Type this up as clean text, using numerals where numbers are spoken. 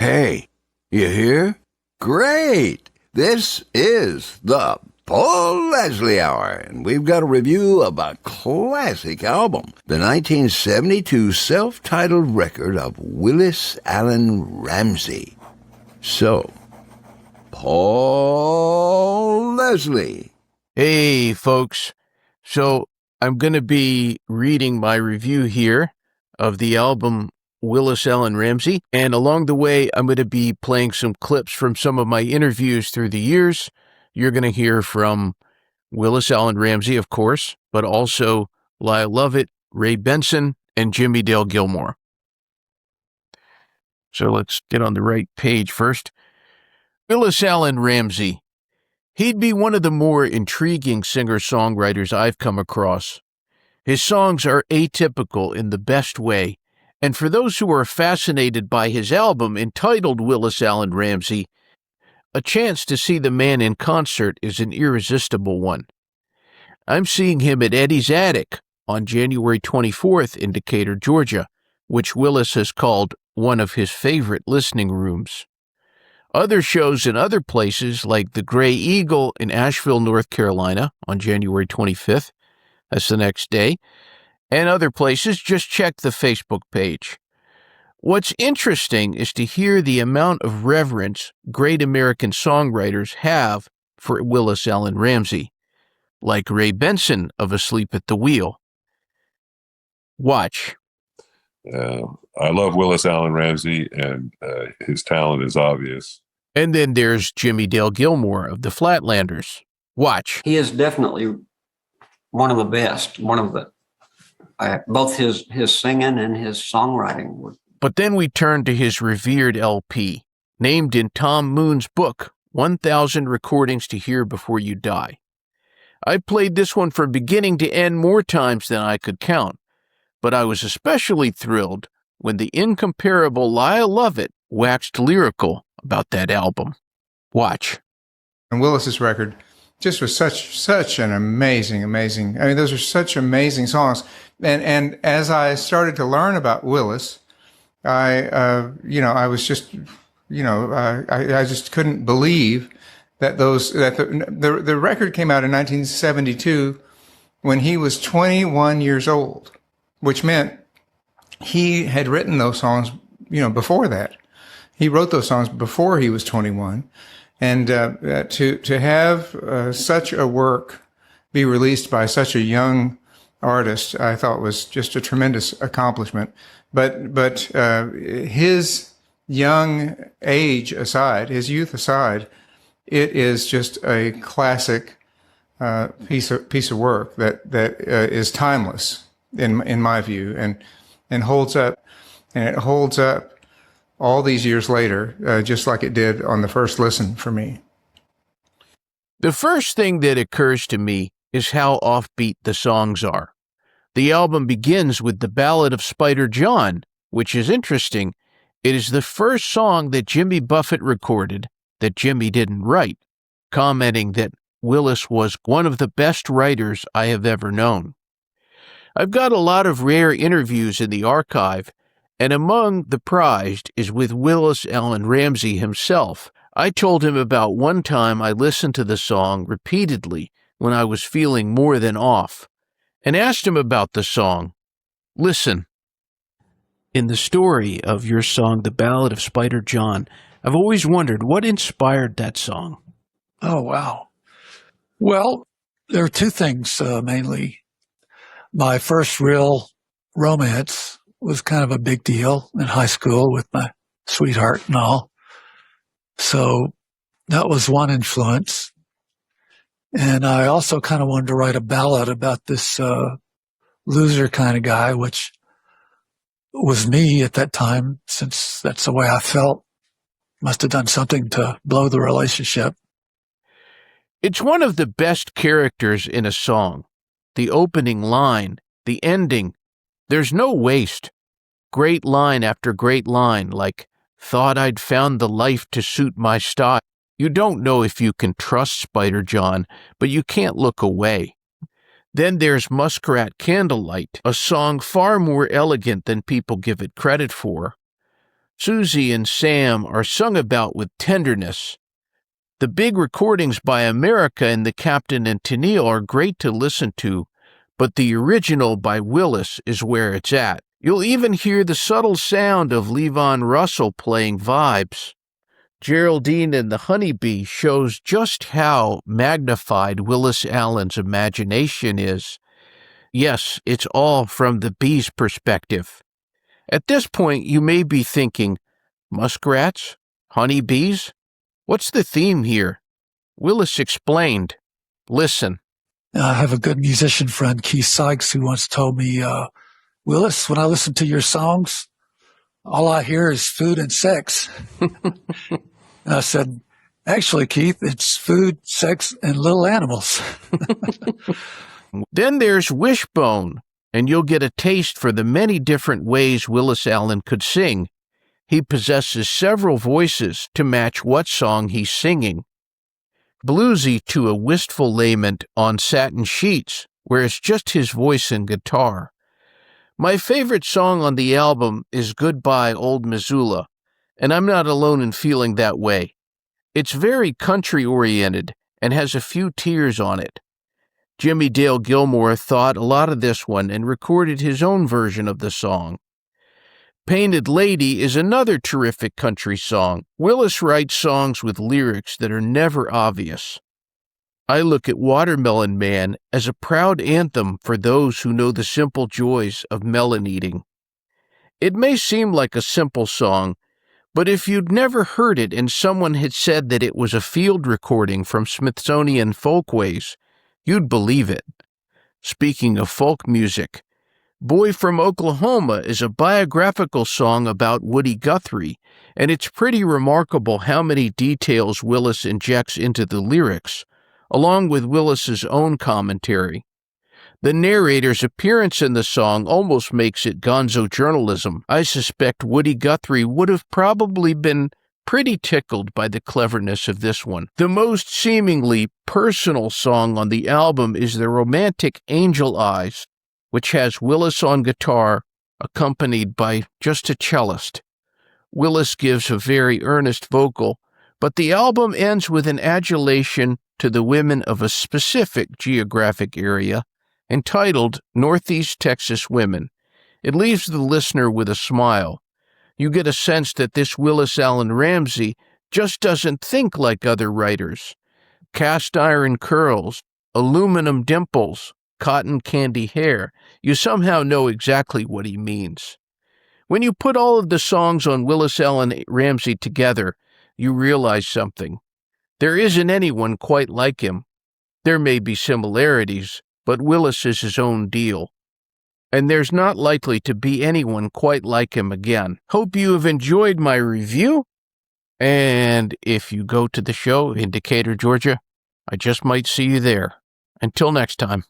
Hey, you here? Great! This is the Paul Leslie Hour, and we've got a review of a classic album, the 1972 self-titled record of Willis Alan Ramsey. So, Paul Leslie. Hey, folks. So, I'm going to be reading my review here of the album Willis Alan Ramsey, and along the way, I'm going to be playing some clips from some of my interviews through the years. You're going to hear from Willis Alan Ramsey, of course, but also Lyle Lovett, Ray Benson, and Jimmie Dale Gilmore. So let's get on the right page first. Willis Alan Ramsey. He'd be one of the more intriguing singer-songwriters I've come across. His songs are atypical in the best way, and for those who are fascinated by his album entitled Willis Alan Ramsey, a chance to see the man in concert is an irresistible one. I'm seeing him at Eddie's Attic on January 24th in Decatur, Georgia, which Willis has called one of his favorite listening rooms. Other shows in other places like the Gray Eagle in Asheville, North Carolina on January 25th, that's the next day, and other places, just check the Facebook page. What's interesting is to hear the amount of reverence great American songwriters have for Willis Alan Ramsey, like Ray Benson of Asleep at the Wheel. Watch. I love Willis Alan Ramsey, and his talent is obvious. And then there's Jimmie Dale Gilmore of the Flatlanders. Watch. He is definitely one of the best. One of the both his singing and his songwriting. But then we turn to his revered LP, named in Tom Moon's book, 1,000 Recordings to Hear Before You Die. I played this one from beginning to end more times than I could count, but I was especially thrilled when the incomparable Lyle Lovett waxed lyrical about that album. Watch. And Willis's record just was such an amazing, I mean, those are such amazing songs. And as I started to learn about Willis, I just couldn't believe that the record came out in 1972 when he was 21 years old, which meant he had written those songs, before that. He wrote those songs before he was 21. And to have such a work be released by such a young artist, I thought was just a tremendous accomplishment. But his young age aside, his youth aside, it is just a classic piece of work that is timeless in my view, and holds up, and it holds up all these years later, just like it did on the first listen for me. The first thing that occurs to me is how offbeat the songs are. The album begins with the Ballad of Spider John, which is interesting. It is the first song that Jimmy Buffett recorded that Jimmy didn't write, commenting that Willis was one of the best writers I have ever known. I've got a lot of rare interviews in the archive, and among the prized is with Willis Alan Ramsey himself. I told him about one time I listened to the song repeatedly when I was feeling more than off, and asked him about the song. Listen. In the story of your song, The Ballad of Spider John, I've always wondered what inspired that song. Oh, wow. Well, there are two things mainly. My first real romance was kind of a big deal in high school with my sweetheart and all. So that was one influence. And I also kind of wanted to write a ballad about this loser kind of guy, which was me at that time, since that's the way I felt. Must have done something to blow the relationship. It's one of the best characters in a song. The opening line, the ending, there's no waste. Great line after great line, like, thought I'd found the life to suit my style. You don't know if you can trust Spider John, but you can't look away. Then there's Muskrat Candlelight, a song far more elegant than people give it credit for. Susie and Sam are sung about with tenderness. The big recordings by America and the Captain and Tennille are great to listen to, but the original by Willis is where it's at. You'll even hear the subtle sound of Levon Russell playing vibes. Geraldine and the Honeybee shows just how magnified Willis Alan's imagination is. Yes, it's all from the bee's perspective. At this point, you may be thinking, muskrats? Honeybees? What's the theme here? Willis explained. Listen. I have a good musician friend, Keith Sykes, who once told me, Willis, when I listen to your songs, all I hear is food and sex. And I said, actually, Keith, it's food, sex, and little animals. Then there's Wishbone, and you'll get a taste for the many different ways Willis Alan could sing. He possesses several voices to match what song he's singing. Bluesy to a wistful lament on Satin Sheets, where it's just his voice and guitar. My favorite song on the album is Goodbye Old Missoula, and I'm not alone in feeling that way. It's very country-oriented and has a few tears on it. Jimmie Dale Gilmore thought a lot of this one and recorded his own version of the song. Painted Lady is another terrific country song. Willis writes songs with lyrics that are never obvious. I look at Watermelon Man as a proud anthem for those who know the simple joys of melon eating. It may seem like a simple song, but if you'd never heard it and someone had said that it was a field recording from Smithsonian Folkways, you'd believe it. Speaking of folk music, Boy from Oklahoma is a biographical song about Woody Guthrie, and it's pretty remarkable how many details Willis injects into the lyrics, along with Willis's own commentary. The narrator's appearance in the song almost makes it gonzo journalism. I suspect Woody Guthrie would have probably been pretty tickled by the cleverness of this one. The most seemingly personal song on the album is the romantic Angel Eyes, which has Willis on guitar, accompanied by just a cellist. Willis gives a very earnest vocal, but the album ends with an adulation to the women of a specific geographic area, entitled Northeast Texas Women. It leaves the listener with a smile. You get a sense that this Willis Alan Ramsey just doesn't think like other writers. Cast iron curls, aluminum dimples, cotton candy hair. You somehow know exactly what he means. When you put all of the songs on Willis Alan Ramsey together, you realize something. There isn't anyone quite like him. There may be similarities, but Willis is his own deal. And there's not likely to be anyone quite like him again. Hope you have enjoyed my review. And if you go to the show in Decatur, Georgia, I just might see you there. Until next time.